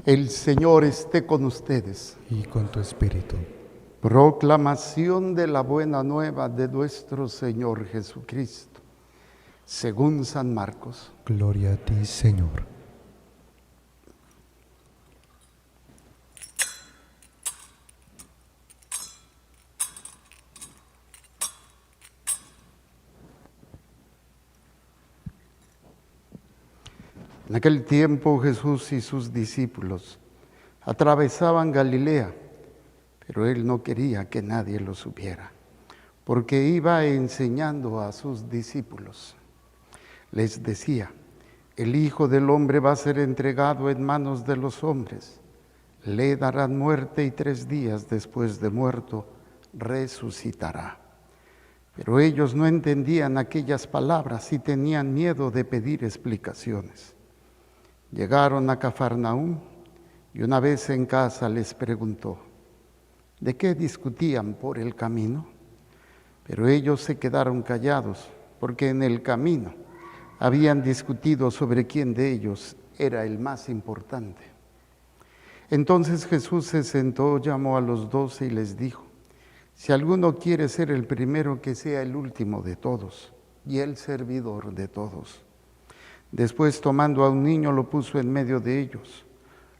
El Señor esté con ustedes. Y con tu espíritu. Proclamación de la buena nueva de nuestro Señor Jesucristo, según San Marcos. Gloria a ti, Señor. En aquel tiempo Jesús y sus discípulos atravesaban Galilea, pero él no quería que nadie lo supiera, porque iba enseñando a sus discípulos. Les decía: el Hijo del Hombre va a ser entregado en manos de los hombres, le darán muerte y 3 días después de muerto resucitará. Pero ellos no entendían aquellas palabras y tenían miedo de pedir explicaciones. Llegaron a Cafarnaúm y una vez en casa les preguntó: ¿de qué discutían por el camino? Pero ellos se quedaron callados, porque en el camino habían discutido sobre quién de ellos era el más importante. Entonces Jesús se sentó, llamó a los 12 y les dijo: si alguno quiere ser el primero, que sea el último de todos y el servidor de todos. Después, tomando a un niño, lo puso en medio de ellos.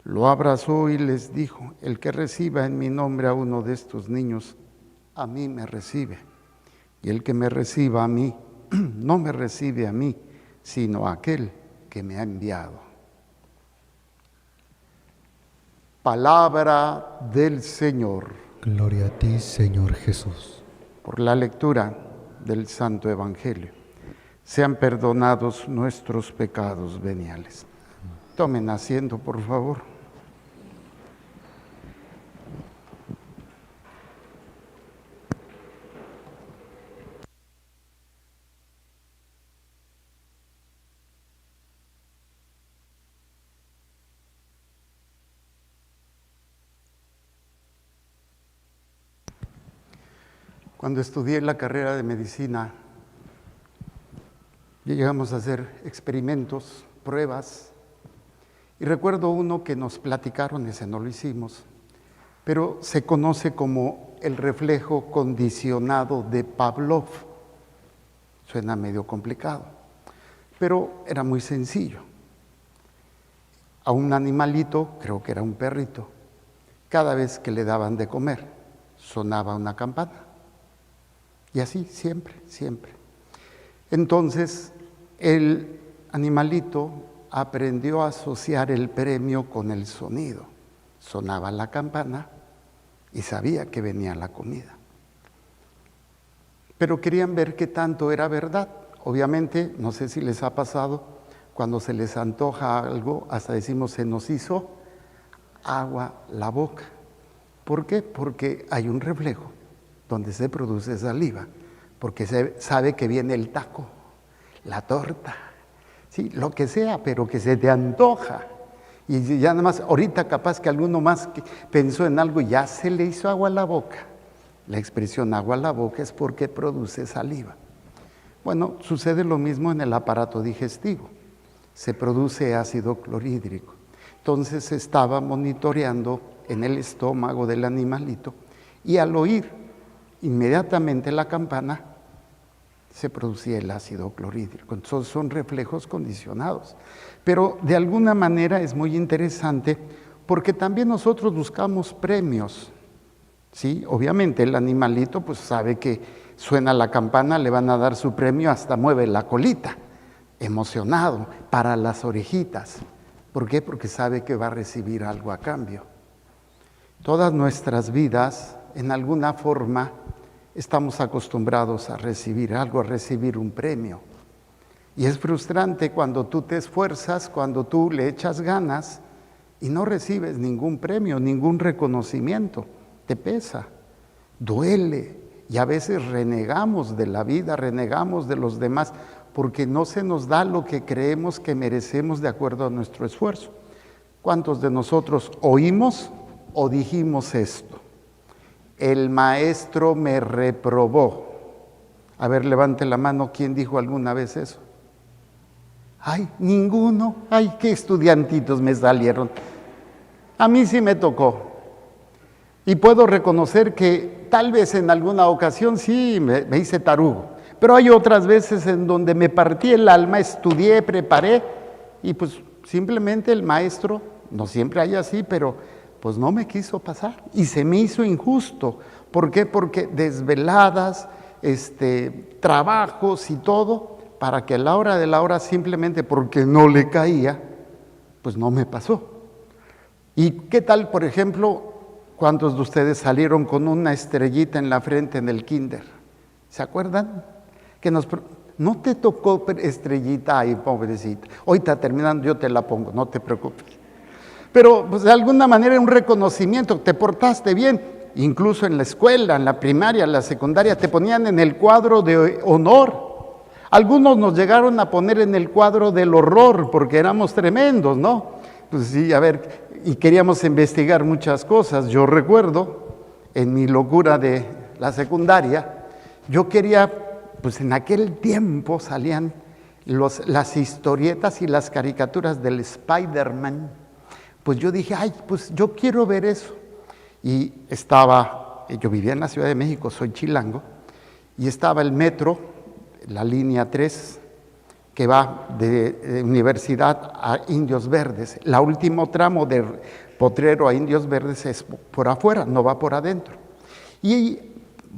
Lo abrazó y les dijo: el que reciba en mi nombre a uno de estos niños, a mí me recibe. Y el que me reciba a mí, no me recibe a mí, sino a aquel que me ha enviado. Palabra del Señor. Gloria a ti, Señor Jesús. Por la lectura del Santo Evangelio, sean perdonados nuestros pecados veniales. Tomen asiento, por favor. Cuando estudié la carrera de medicina, llegamos a hacer experimentos, pruebas, y recuerdo uno que nos platicaron, ese no lo hicimos, pero se conoce como el reflejo condicionado de Pavlov. Suena medio complicado, pero era muy sencillo. A un animalito, creo que era un perrito, cada vez que le daban de comer, sonaba una campana. Y así, siempre, siempre. Entonces, el animalito aprendió a asociar el premio con el sonido. Sonaba la campana y sabía que venía la comida. Pero querían ver qué tanto era verdad. Obviamente, no sé si les ha pasado, cuando se les antoja algo, hasta decimos: se nos hizo agua la boca. ¿Por qué? Porque hay un reflejo donde se produce saliva, porque se sabe que viene el taco, la torta, sí, lo que sea, pero que se te antoja. Y ya nada más, ahorita capaz que alguno más que pensó en algo y ya se le hizo agua a la boca. La expresión agua a la boca es porque produce saliva. Bueno, sucede lo mismo en el aparato digestivo. Se produce ácido clorhídrico. Entonces se estaba monitoreando en el estómago del animalito y al oír inmediatamente la campana se producía el ácido clorhídrico. Entonces son reflejos condicionados. Pero de alguna manera es muy interesante porque también nosotros buscamos premios. ¿Sí? Obviamente el animalito pues sabe que suena la campana, le van a dar su premio, hasta mueve la colita, emocionado, para las orejitas. ¿Por qué? Porque sabe que va a recibir algo a cambio. Todas nuestras vidas, en alguna forma, estamos acostumbrados a recibir algo, a recibir un premio. Y es frustrante cuando tú te esfuerzas, cuando tú le echas ganas y no recibes ningún premio, ningún reconocimiento. Te pesa, duele, y a veces renegamos de la vida, renegamos de los demás, porque no se nos da lo que creemos que merecemos de acuerdo a nuestro esfuerzo. ¿Cuántos de nosotros oímos o dijimos esto? El maestro me reprobó. A ver, levante la mano, ¿quién dijo alguna vez eso? Ay, ninguno. Ay, qué estudiantitos me salieron. A mí sí me tocó. Y puedo reconocer que tal vez en alguna ocasión sí me hice tarugo. Pero hay otras veces en donde me partí el alma, estudié, preparé y pues simplemente el maestro, no siempre hay así, pero pues no me quiso pasar y se me hizo injusto. ¿Por qué? Porque desveladas, trabajos y todo, para que a la hora de la hora simplemente porque no le caía, pues no me pasó. ¿Y qué tal, por ejemplo, cuántos de ustedes salieron con una estrellita en la frente en el kinder? ¿Se acuerdan? Que no te tocó estrellita ahí, pobrecita. Hoy está terminando, yo te la pongo, no te preocupes. Pero pues de alguna manera un reconocimiento, te portaste bien. Incluso en la escuela, en la primaria, en la secundaria, te ponían en el cuadro de honor. Algunos nos llegaron a poner en el cuadro del horror, porque éramos tremendos, ¿no? Pues sí, a ver, y queríamos investigar muchas cosas. Yo recuerdo, en mi locura de la secundaria, yo quería, pues en aquel tiempo salían las historietas y las caricaturas del Spider-Man. Pues yo dije, ay, pues yo quiero ver eso. Y yo vivía en la Ciudad de México, soy chilango, y estaba el metro, la línea 3, que va de Universidad a Indios Verdes. El último tramo de Potrero a Indios Verdes es por afuera, no va por adentro. Y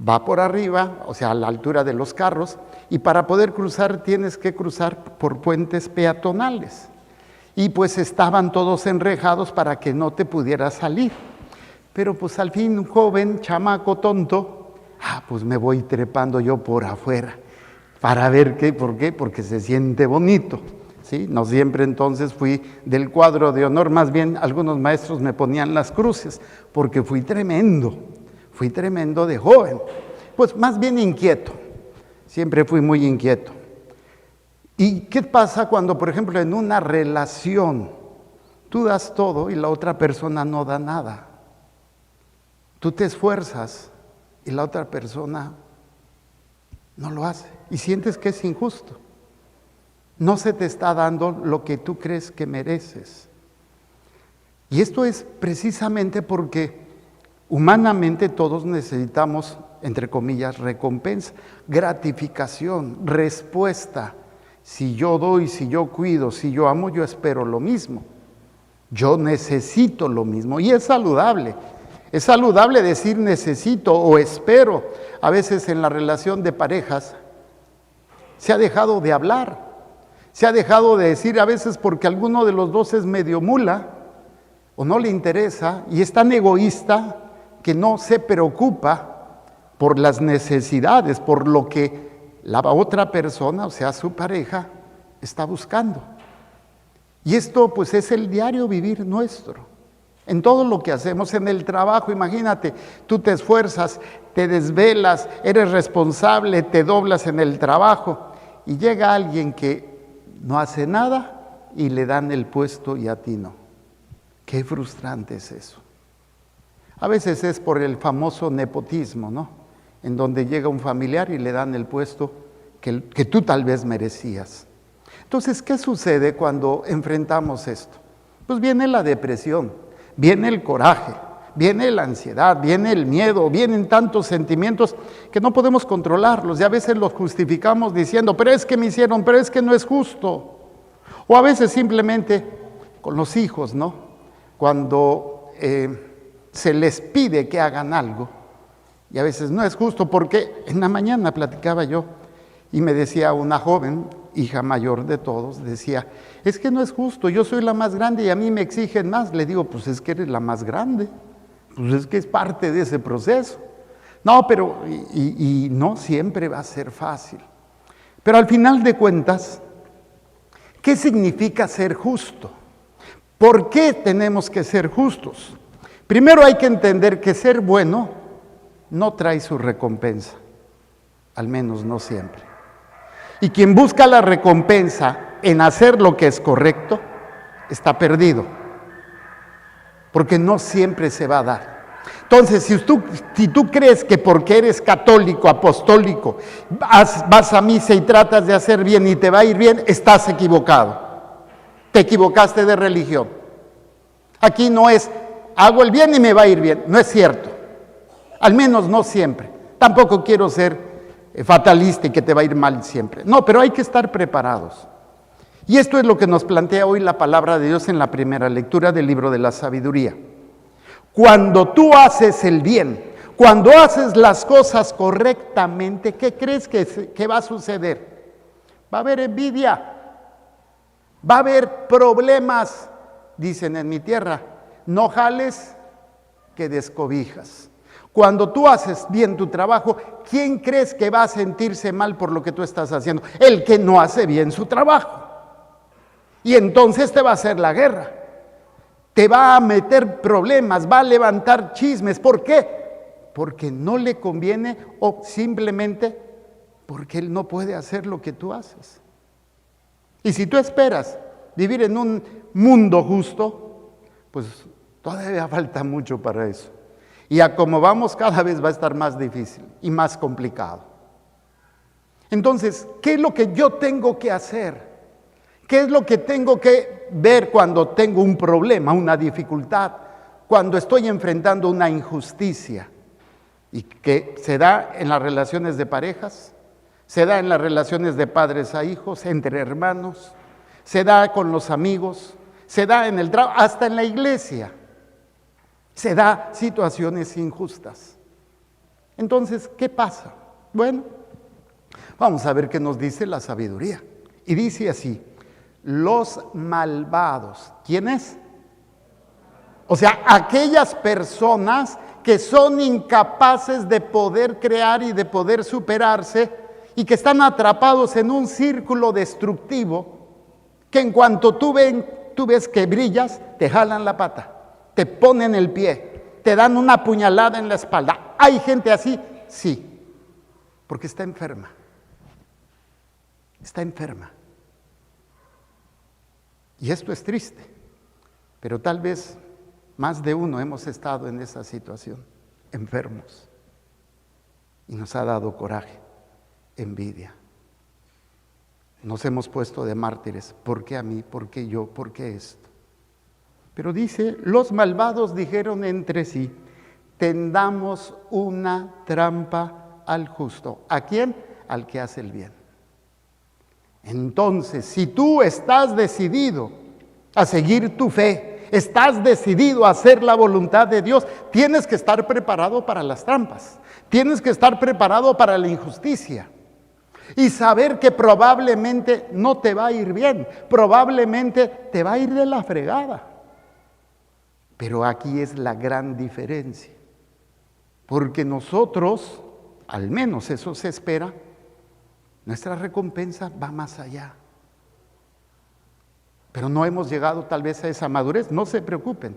va por arriba, o sea, a la altura de los carros, y para poder cruzar tienes que cruzar por puentes peatonales. Y pues estaban todos enrejados para que no te pudieras salir. Pero pues al fin, un joven, chamaco, tonto, pues me voy trepando yo por afuera. Para ver qué, ¿por qué? Porque se siente bonito, ¿sí? No siempre entonces fui del cuadro de honor, más bien algunos maestros me ponían las cruces, porque fui tremendo de joven. Pues más bien inquieto, siempre fui muy inquieto. ¿Y qué pasa cuando, por ejemplo, en una relación tú das todo y la otra persona no da nada? Tú te esfuerzas y la otra persona no lo hace y sientes que es injusto. No se te está dando lo que tú crees que mereces. Y esto es precisamente porque humanamente todos necesitamos, entre comillas, recompensa, gratificación, respuesta. Si yo doy, si yo cuido, si yo amo, yo espero lo mismo. Yo necesito lo mismo y es saludable. Es saludable decir necesito o espero. A veces en la relación de parejas se ha dejado de hablar, se ha dejado de decir a veces porque alguno de los dos es medio mula o no le interesa y es tan egoísta que no se preocupa por las necesidades, por lo que la otra persona, o sea, su pareja, está buscando. Y esto pues es el diario vivir nuestro. En todo lo que hacemos, en el trabajo, imagínate, tú te esfuerzas, te desvelas, eres responsable, te doblas en el trabajo y llega alguien que no hace nada y le dan el puesto y a ti no. Qué frustrante es eso. A veces es por el famoso nepotismo, ¿no? En donde llega un familiar y le dan el puesto que tú tal vez merecías. Entonces, ¿qué sucede cuando enfrentamos esto? Pues viene la depresión, viene el coraje, viene la ansiedad, viene el miedo, vienen tantos sentimientos que no podemos controlarlos y a veces los justificamos diciendo, pero es que me hicieron, pero es que no es justo. O a veces simplemente con los hijos, ¿no? Cuando se les pide que hagan algo y a veces no es justo porque en la mañana platicaba yo y me decía una joven, hija mayor de todos, decía, es que no es justo, yo soy la más grande y a mí me exigen más. Le digo, pues es que eres la más grande, pues es que es parte de ese proceso. No, pero, y no siempre va a ser fácil. Pero al final de cuentas, ¿qué significa ser justo? ¿Por qué tenemos que ser justos? Primero hay que entender que ser bueno no trae su recompensa, al menos no siempre. Y quien busca la recompensa en hacer lo que es correcto, está perdido, porque no siempre se va a dar. Entonces, si tú crees que porque eres católico, apostólico, vas a misa y tratas de hacer bien y te va a ir bien, estás equivocado. Te equivocaste de religión. Aquí no es hago el bien y me va a ir bien. No es cierto, al menos no siempre. Tampoco quiero ser fatalista y que te va a ir mal siempre. No, pero hay que estar preparados. Y esto es lo que nos plantea hoy la palabra de Dios en la primera lectura del libro de la sabiduría. Cuando tú haces el bien, cuando haces las cosas correctamente, ¿qué crees que va a suceder? Va a haber envidia, va a haber problemas, dicen en mi tierra, no jales que descobijas. Cuando tú haces bien tu trabajo, ¿quién crees que va a sentirse mal por lo que tú estás haciendo? El que no hace bien su trabajo. Y entonces te va a hacer la guerra, te va a meter problemas, va a levantar chismes. ¿Por qué? Porque no le conviene o simplemente porque él no puede hacer lo que tú haces. Y si tú esperas vivir en un mundo justo, pues todavía falta mucho para eso. Y a como vamos cada vez va a estar más difícil y más complicado. Entonces, ¿qué es lo que yo tengo que hacer? ¿Qué es lo que tengo que ver cuando tengo un problema, una dificultad, cuando estoy enfrentando una injusticia? Y que se da en las relaciones de parejas, se da en las relaciones de padres a hijos, entre hermanos, se da con los amigos, se da en el trabajo, hasta en la iglesia. Se da situaciones injustas. Entonces, ¿qué pasa? Bueno, vamos a ver qué nos dice la sabiduría. Y dice así: los malvados. ¿Quiénes? O sea, aquellas personas que son incapaces de poder crear y de poder superarse y que están atrapados en un círculo destructivo que en cuanto tú ves que brillas, te jalan la pata, te ponen el pie, te dan una puñalada en la espalda. ¿Hay gente así? Sí, porque está enferma. Está enferma. Y esto es triste, pero tal vez más de uno hemos estado en esa situación, enfermos, y nos ha dado coraje, envidia. Nos hemos puesto de mártires. ¿Por qué a mí? ¿Por qué yo? ¿Por qué esto? Pero dice, los malvados dijeron entre sí, tendamos una trampa al justo. ¿A quién? Al que hace el bien. Entonces, si tú estás decidido a seguir tu fe, estás decidido a hacer la voluntad de Dios, tienes que estar preparado para las trampas, tienes que estar preparado para la injusticia y saber que probablemente no te va a ir bien, probablemente te va a ir de la fregada. Pero aquí es la gran diferencia, porque nosotros, al menos eso se espera, nuestra recompensa va más allá. Pero no hemos llegado tal vez a esa madurez, no se preocupen.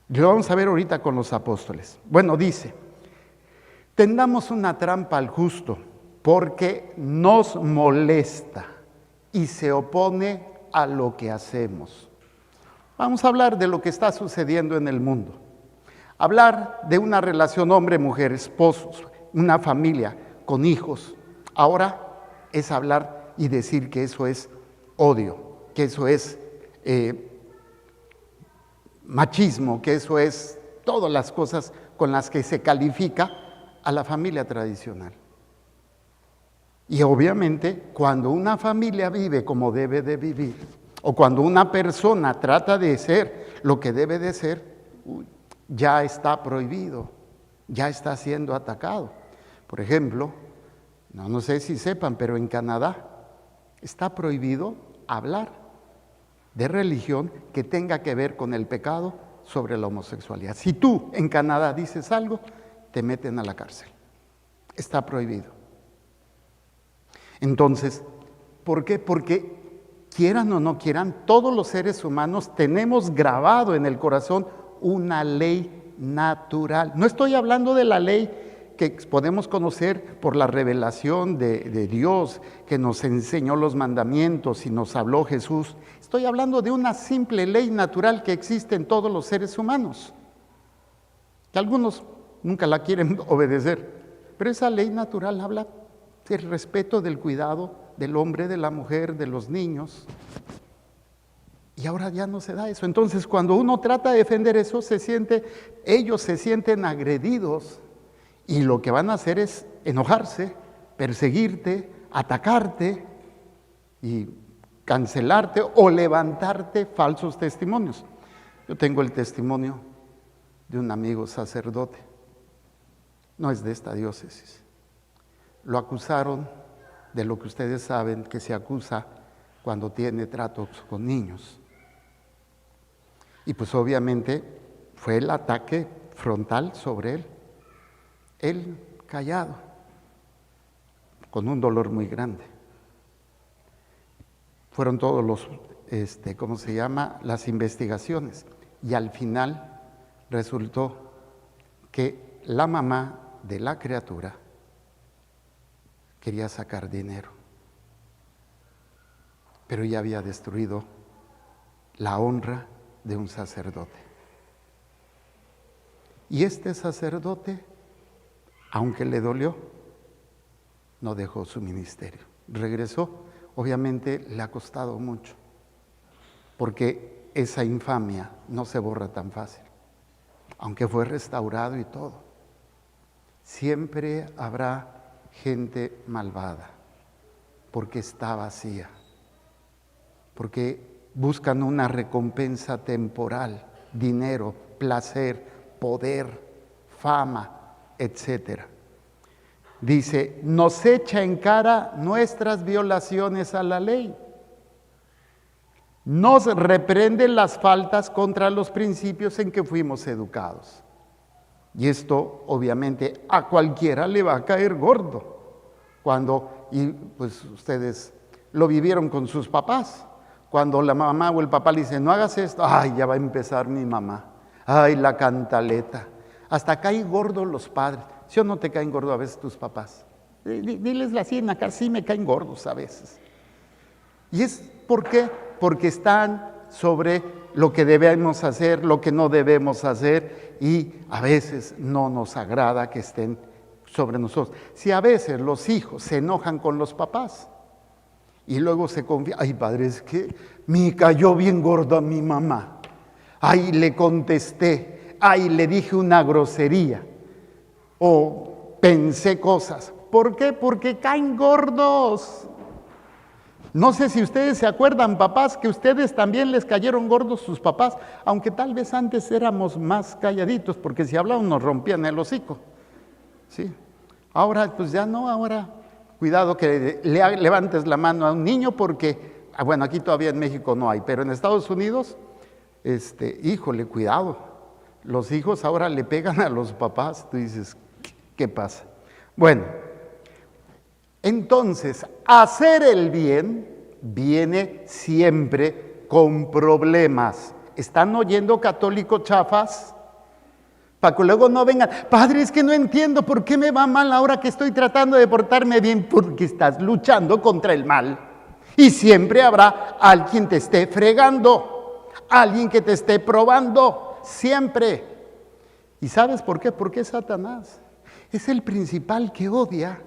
Lo vamos a ver ahorita con los apóstoles. Bueno, dice, tendamos una trampa al justo, porque nos molesta y se opone a lo que hacemos. Vamos a hablar de lo que está sucediendo en el mundo. Hablar de una relación hombre-mujer, esposos, una familia con hijos. Ahora es hablar y decir que eso es odio, que eso es machismo, que eso es todas las cosas con las que se califica a la familia tradicional. Y obviamente cuando una familia vive como debe de vivir, o cuando una persona trata de ser lo que debe de ser, ya está prohibido, ya está siendo atacado. Por ejemplo, no sé si sepan, pero en Canadá está prohibido hablar de religión que tenga que ver con el pecado sobre la homosexualidad. Si tú en Canadá dices algo, te meten a la cárcel. Está prohibido. Entonces, ¿por qué? Porque quieran o no quieran, todos los seres humanos tenemos grabado en el corazón una ley natural. No estoy hablando de la ley que podemos conocer por la revelación de Dios, que nos enseñó los mandamientos y nos habló Jesús. Estoy hablando de una simple ley natural que existe en todos los seres humanos, que algunos nunca la quieren obedecer, pero esa ley natural habla del respeto, del cuidado del hombre, de la mujer, de los niños. Y ahora ya no se da eso. Entonces, cuando uno trata de defender eso, ellos se sienten agredidos y lo que van a hacer es enojarse, perseguirte, atacarte y cancelarte o levantarte falsos testimonios. Yo tengo el testimonio de un amigo sacerdote, no es de esta diócesis. Lo acusaron de lo que ustedes saben que se acusa cuando tiene tratos con niños. Y pues obviamente fue el ataque frontal sobre él. Él callado, con un dolor muy grande. Fueron todos los, las investigaciones. Y al final resultó que la mamá de la criatura quería sacar dinero. Pero ya había destruido la honra de un sacerdote. Y este sacerdote, aunque le dolió, no dejó su ministerio. Regresó, obviamente le ha costado mucho, porque esa infamia no se borra tan fácil, aunque fue restaurado y todo. Siempre habrá gente malvada, porque está vacía, porque buscan una recompensa temporal, dinero, placer, poder, fama, etc. Dice, nos echa en cara nuestras violaciones a la ley. Nos reprende las faltas contra los principios en que fuimos educados. Y esto obviamente a cualquiera le va a caer gordo. Y pues ustedes lo vivieron con sus papás. Cuando la mamá o el papá le dice, no hagas esto, ay, ya va a empezar mi mamá. Ay, la cantaleta. Hasta caen gordos los padres. ¿Sí o no te caen gordos a veces tus papás? Diles así en la cara, sí me caen gordos a veces. ¿Y es por qué? Porque están sobre lo que debemos hacer, lo que no debemos hacer, y a veces no nos agrada que estén sobre nosotros. Si a veces los hijos se enojan con los papás, y luego se confía, ay padre, es que me cayó bien gordo a mi mamá. Ay, le contesté, ay, le dije una grosería. O pensé cosas. ¿Por qué? Porque caen gordos. No sé si ustedes se acuerdan, papás, que ustedes también les cayeron gordos sus papás, aunque tal vez antes éramos más calladitos, porque si hablaban nos rompían el hocico. ¿Sí? Ahora, pues ya no, ahora... Cuidado que levantes la mano a un niño porque, bueno, aquí todavía en México no hay, pero en Estados Unidos, híjole, cuidado. Los hijos ahora le pegan a los papás, tú dices, ¿qué pasa? Bueno, entonces, hacer el bien viene siempre con problemas. ¿Están oyendo católicos chafas? Para que luego no vengan, padre, es que no entiendo por qué me va mal ahora que estoy tratando de portarme bien, porque estás luchando contra el mal. Y siempre habrá alguien que te esté fregando, alguien que te esté probando, siempre. ¿Y sabes por qué? Porque Satanás es el principal que odia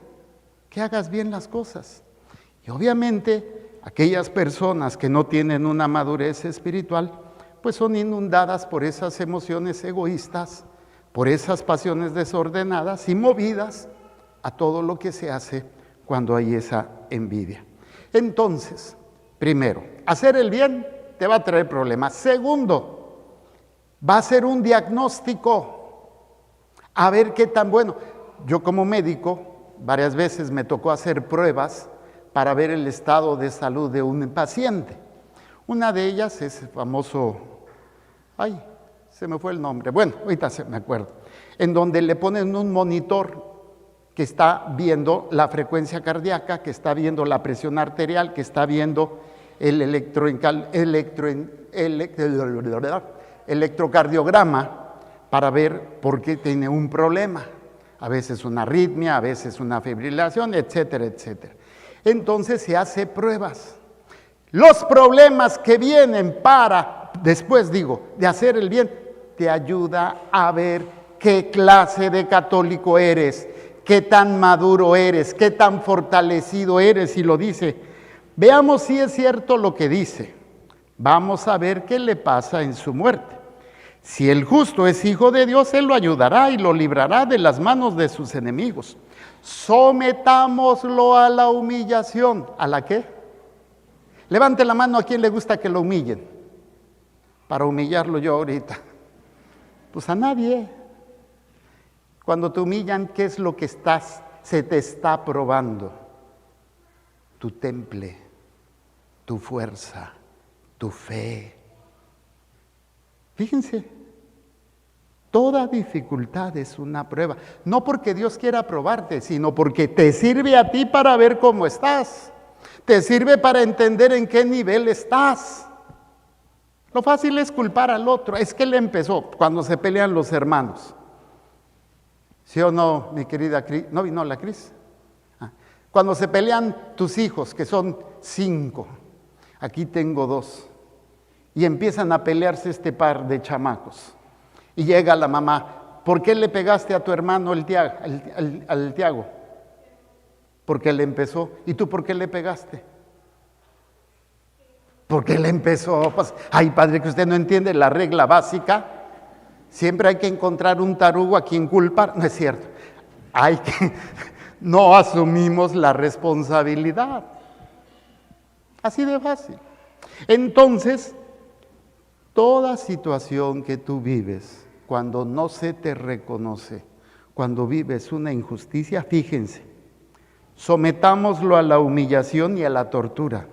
que hagas bien las cosas. Y obviamente aquellas personas que no tienen una madurez espiritual, pues son inundadas por esas emociones egoístas, por esas pasiones desordenadas y movidas a todo lo que se hace cuando hay esa envidia. Entonces, primero, hacer el bien te va a traer problemas. Segundo, va a ser un diagnóstico, a ver qué tan bueno. Yo como médico, varias veces me tocó hacer pruebas para ver el estado de salud de un paciente. Una de ellas es el famoso, se me fue el nombre, bueno, ahorita me acuerdo, en donde le ponen un monitor que está viendo la frecuencia cardíaca, que está viendo la presión arterial, que está viendo el electrocardiograma para ver por qué tiene un problema. A veces una arritmia, a veces una fibrilación, etcétera, etcétera. Entonces se hace pruebas. Los problemas que vienen después de hacer el bien, te ayuda a ver qué clase de católico eres, qué tan maduro eres, qué tan fortalecido eres, y lo dice. Veamos si es cierto lo que dice. Vamos a ver qué le pasa en su muerte. Si el justo es hijo de Dios, Él lo ayudará y lo librará de las manos de sus enemigos. Sometámoslo a la humillación. ¿A la qué? Levante la mano a quien le gusta que lo humillen. Para humillarlo yo ahorita. Pues a nadie. Cuando te humillan, ¿qué es lo que se te está probando? Tu temple, tu fuerza, tu fe. Fíjense, toda dificultad es una prueba. No porque Dios quiera probarte, sino porque te sirve a ti para ver cómo estás. Te sirve para entender en qué nivel estás. Lo fácil es culpar al otro. Es que él empezó cuando se pelean los hermanos. ¿Sí o no, mi querida Cris? ¿No vino la Cris? Cuando se pelean tus hijos, que son 5, aquí tengo 2, y empiezan a pelearse este par de chamacos. Y llega la mamá, ¿por qué le pegaste a tu hermano al Tiago? Porque él empezó. ¿Y tú por qué le pegaste? Porque él empezó. Pues, ay, padre, que usted no entiende la regla básica. Siempre hay que encontrar un tarugo a quien culpar. No es cierto. No asumimos la responsabilidad. Así de fácil. Entonces, toda situación que tú vives, cuando no se te reconoce, cuando vives una injusticia, fíjense, sometámoslo a la humillación y a la tortura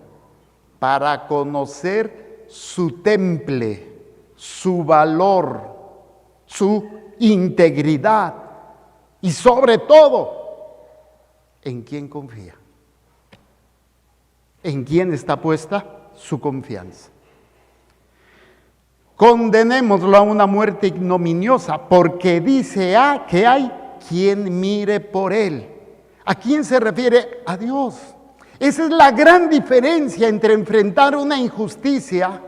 para conocer su temple, su valor, su integridad y sobre todo, ¿en quién confía? ¿En quién está puesta su confianza? Condenémoslo a una muerte ignominiosa porque dice que hay quien mire por él. ¿A quién se refiere? A Dios. Esa es la gran diferencia entre enfrentar una injusticia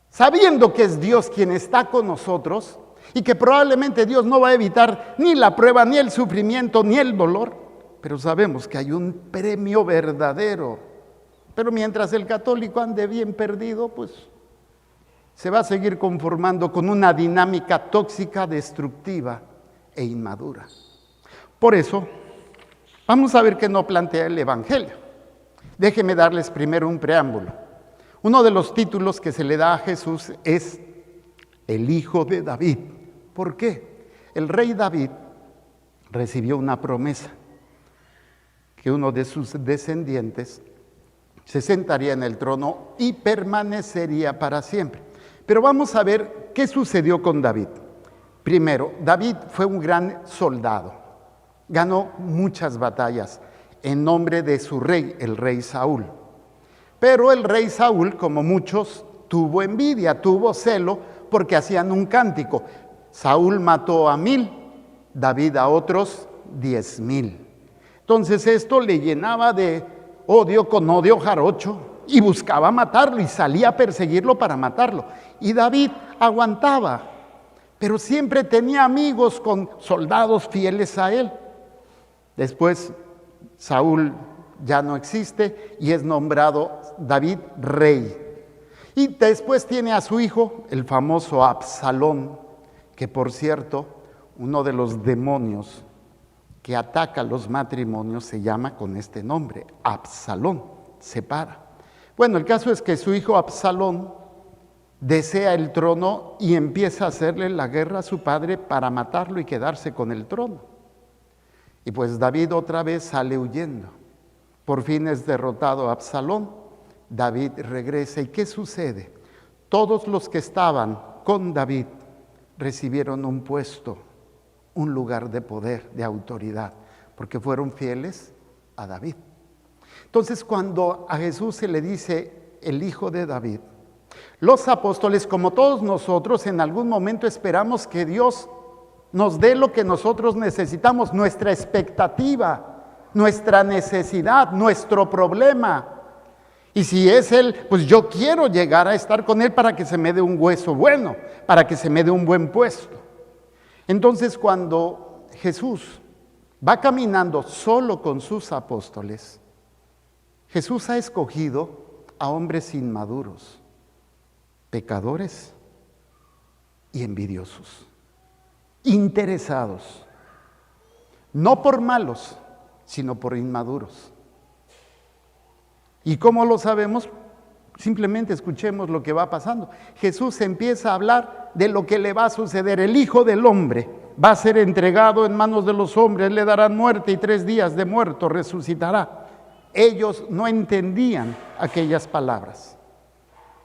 sabiendo que es Dios quien está con nosotros y que probablemente Dios no va a evitar ni la prueba, ni el sufrimiento, ni el dolor, pero sabemos que hay un premio verdadero. Pero mientras el católico ande bien perdido, pues se va a seguir conformando con una dinámica tóxica, destructiva e inmadura. Por eso, vamos a ver qué no plantea el Evangelio. Déjenme darles primero un preámbulo. Uno de los títulos que se le da a Jesús es el Hijo de David. ¿Por qué? El rey David recibió una promesa que uno de sus descendientes se sentaría en el trono y permanecería para siempre. Pero vamos a ver qué sucedió con David. Primero, David fue un gran soldado. Ganó muchas batallas en nombre de su rey, el rey Saúl. Pero el rey Saúl, como muchos, tuvo envidia, tuvo celo, porque hacían un cántico. Saúl mató a 1000, David a otros 10,000. Entonces esto le llenaba de odio con odio jarocho y buscaba matarlo y salía a perseguirlo para matarlo. Y David aguantaba, pero siempre tenía amigos con soldados fieles a él. Después Saúl ya no existe y es nombrado David rey. Y después tiene a su hijo, el famoso Absalón, que por cierto, uno de los demonios que ataca los matrimonios se llama con este nombre, Absalón, separa. Bueno, el caso es que su hijo Absalón desea el trono y empieza a hacerle la guerra a su padre para matarlo y quedarse con el trono. Y pues David otra vez sale huyendo. Por fin es derrotado Absalón, David regresa. ¿Y qué sucede? Todos los que estaban con David recibieron un puesto, un lugar de poder, de autoridad, porque fueron fieles a David. Entonces, cuando a Jesús se le dice el Hijo de David, los apóstoles, como todos nosotros, en algún momento esperamos que Dios nos dé lo que nosotros necesitamos, nuestra expectativa, nuestra necesidad, nuestro problema. Y si es Él, pues yo quiero llegar a estar con Él para que se me dé un hueso bueno, para que se me dé un buen puesto. Entonces, cuando Jesús va caminando solo con sus apóstoles, Jesús ha escogido a hombres inmaduros, pecadores y envidiosos, interesados, no por malos, sino por inmaduros. ¿Y cómo lo sabemos? Simplemente escuchemos lo que va pasando. Jesús empieza a hablar de lo que le va a suceder. El Hijo del Hombre va a ser entregado en manos de los hombres, le darán muerte y 3 días de muerto resucitará. Ellos no entendían aquellas palabras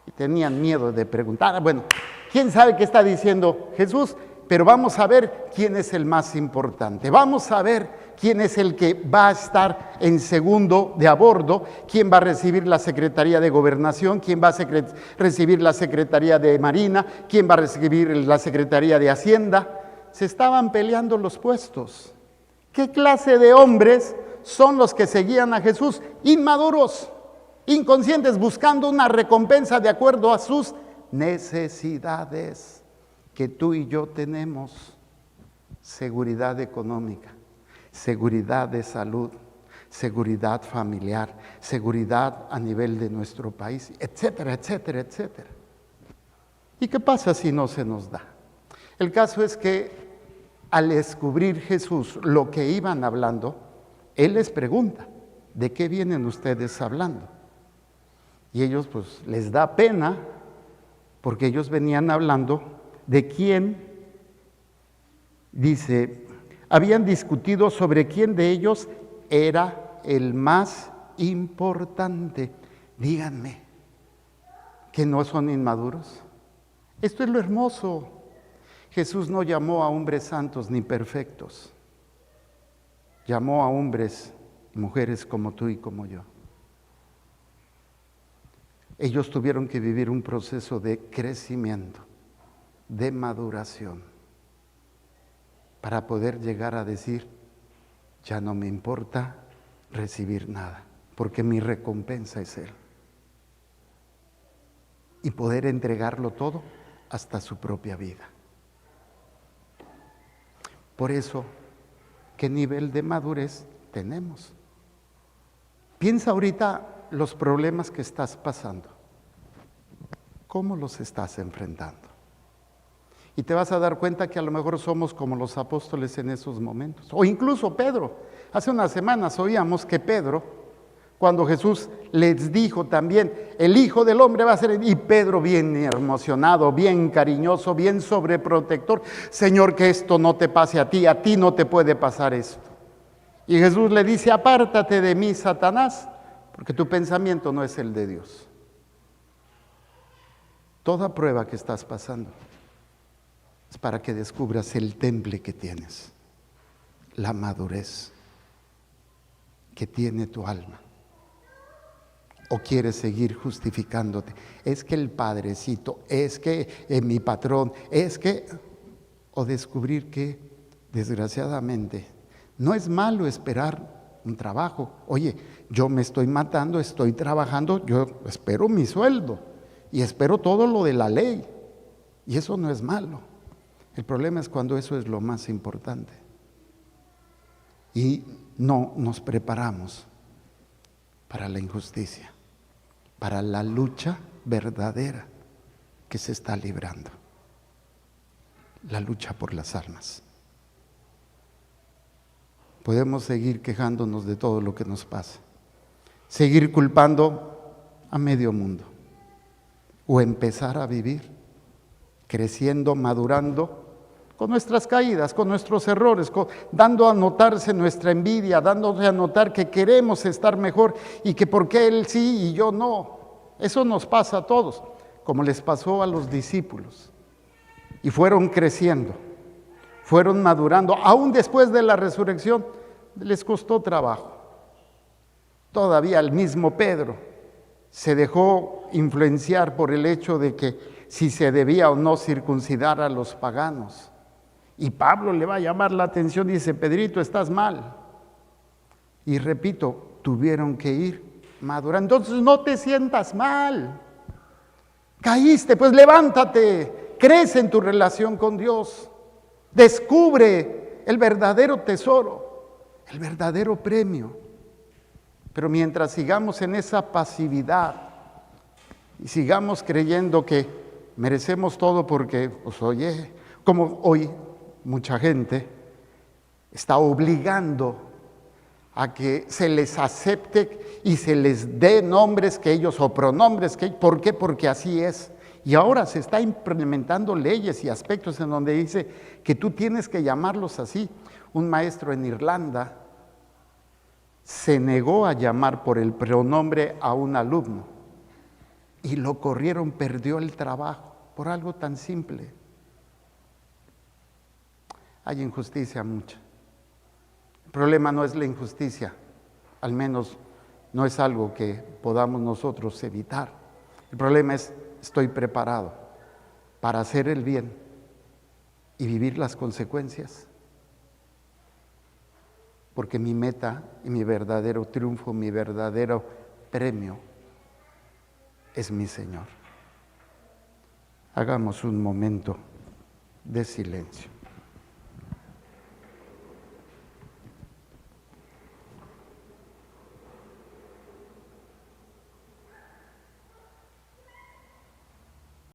y tenían miedo de preguntar. Bueno, ¿quién sabe qué está diciendo Jesús? Pero vamos a ver quién es el más importante. Vamos a ver quién es el que va a estar en segundo de a bordo, quién va a recibir la Secretaría de Gobernación, quién va a recibir la Secretaría de Marina, quién va a recibir la Secretaría de Hacienda. Se estaban peleando los puestos. ¿Qué clase de hombres son los que seguían a Jesús? Inmaduros, inconscientes, buscando una recompensa de acuerdo a sus necesidades. Que tú y yo tenemos seguridad económica, seguridad de salud, seguridad familiar, seguridad a nivel de nuestro país, etcétera, etcétera, etcétera. ¿Y qué pasa si no se nos da? El caso es que al descubrir Jesús lo que iban hablando, Él les pregunta, ¿de qué vienen ustedes hablando? Y ellos pues les da pena porque ellos venían hablando de quién, dice, habían discutido sobre quién de ellos era el más importante. Díganme, ¿que no son inmaduros? Esto es lo hermoso. Jesús no llamó a hombres santos ni perfectos. Llamó a hombres y mujeres como tú y como yo. Ellos tuvieron que vivir un proceso de crecimiento, de maduración, para poder llegar a decir, ya no me importa recibir nada, porque mi recompensa es Él. Y poder entregarlo todo hasta su propia vida. Por eso, ¿qué nivel de madurez tenemos? Piensa ahorita los problemas que estás pasando. ¿Cómo los estás enfrentando? Y te vas a dar cuenta que a lo mejor somos como los apóstoles en esos momentos. O incluso Pedro. Hace unas semanas oíamos que Pedro, cuando Jesús les dijo también, el Hijo del Hombre va a ser, y Pedro bien emocionado, bien cariñoso, bien sobreprotector, Señor, que esto no te pase a ti no te puede pasar esto. Y Jesús le dice, apártate de mí, Satanás, porque tu pensamiento no es el de Dios. Toda prueba que estás pasando es para que descubras el temple que tienes, la madurez que tiene tu alma. ¿O quieres seguir justificándote? Es que el padrecito, es que mi patrón, es que... O descubrir que, desgraciadamente, no es malo esperar un trabajo. Oye, yo me estoy matando, estoy trabajando, yo espero mi sueldo y espero todo lo de la ley. Y eso no es malo. El problema es cuando eso es lo más importante. Y no nos preparamos para la injusticia, para la lucha verdadera que se está librando. La lucha por las almas. Podemos seguir quejándonos de todo lo que nos pasa, seguir culpando a medio mundo, o empezar a vivir creciendo, madurando, con nuestras caídas, con nuestros errores, dando a notarse nuestra envidia, dándose a notar que queremos estar mejor y que por qué Él sí y yo no. Eso nos pasa a todos, como les pasó a los discípulos. Y fueron creciendo, fueron madurando, aún después de la resurrección, les costó trabajo. Todavía el mismo Pedro se dejó influenciar por el hecho de que si se debía o no circuncidar a los paganos. Y Pablo le va a llamar la atención, dice, Pedrito, estás mal. Y repito, tuvieron que ir madurando. Entonces no te sientas mal. Caíste, pues levántate, crece en tu relación con Dios. Descubre el verdadero tesoro, el verdadero premio. Pero mientras sigamos en esa pasividad, y sigamos creyendo que merecemos todo porque, pues oye, como hoy mucha gente está obligando a que se les acepte y se les dé nombres que ellos o pronombres que, ¿por qué? Porque así es. Y ahora se está implementando leyes y aspectos en donde dice que tú tienes que llamarlos así. Un maestro en Irlanda se negó a llamar por el pronombre a un alumno y lo corrieron, perdió el trabajo por algo tan simple. Hay injusticia mucha. El problema no es la injusticia, al menos no es algo que podamos nosotros evitar. El problema es, estoy preparado para hacer el bien y vivir las consecuencias. Porque mi meta y mi verdadero triunfo, mi verdadero premio es mi Señor. Hagamos un momento de silencio.